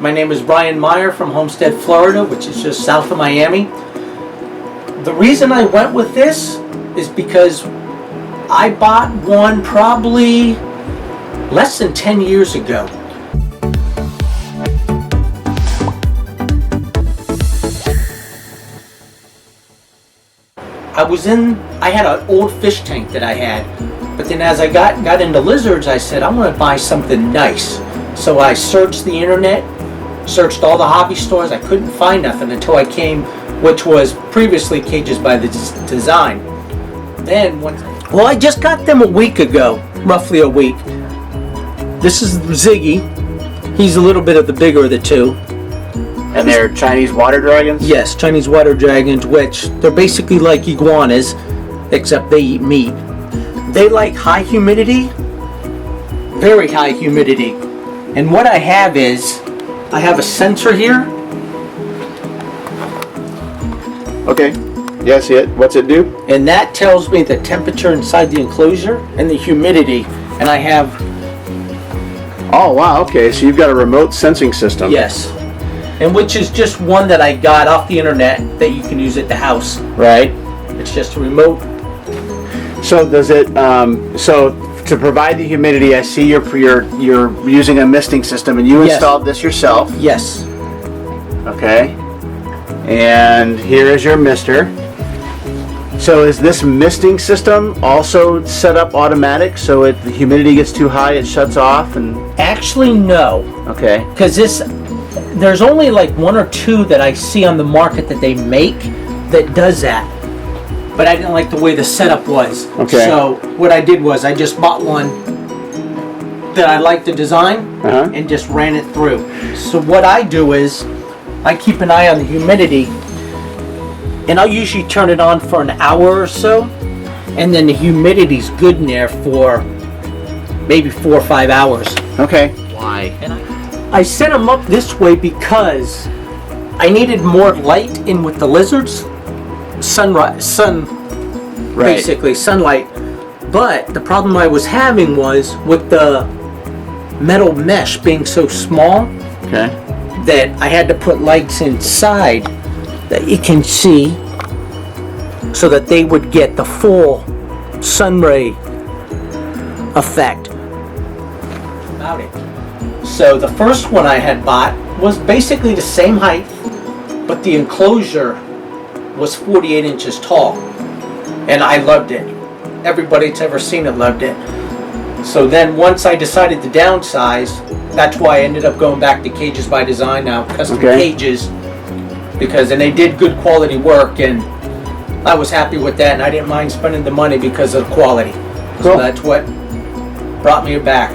My name is Brian Meier from Homestead, Florida, which is just south of Miami. The reason I went with this is because I bought one probably less than 10 years ago. I had an old fish tank that I had, but then as I got into lizards, I said, I'm going to buy something nice. So I searched the internet, searched all the hobby stores. I couldn't find nothing until I came, which was previously Cages by the Design. Then, well, I just got them a week ago, roughly a week. This is Ziggy. He's a little bit of the bigger of the two. And they're Chinese water dragons? Yes, Chinese water dragons, which they're basically like iguanas, except they eat meat. They like high humidity, very high humidity. And what I have is, I have a sensor here. Okay, yeah, I see it. What's it do? And that tells me the temperature inside the enclosure and the humidity. And I have... Oh, wow, okay, so you've got a remote sensing system. Yes. And which is just one that I got off the internet that you can use at the house. Right. It's just a remote. So does it, so to provide the humidity, I see you're using a misting system, and you installed this yourself. Yes. Okay. And here is your mister. So is this misting system also set up automatic, so if the humidity gets too high, it shuts off? And actually, no. Okay. Because there's only like one or two that I see on the market that they make that does that. But I didn't like the way the setup was. Okay. So what I did was I just bought one that I liked the design and just ran it through. So what I do is I keep an eye on the humidity, and I'll usually turn it on for an hour or so, and then the humidity's good in there for maybe 4 or 5 hours. Okay. Why? And I set them up this way because I needed more light in with the lizards. Basically sunlight. But the problem I was having was with the metal mesh being so small that I had to put lights inside that you can see so that they would get the full sun ray effect about it. So the first one I had bought was basically the same height, but the enclosure was 48 inches tall, and I loved it. Everybody that's ever seen it loved it. So then once I decided to downsize, that's why I ended up going back to Cages by Design now, CustomCages, and they did good quality work, and I was happy with that, and I didn't mind spending the money because of the quality. Cool. So that's what brought me back.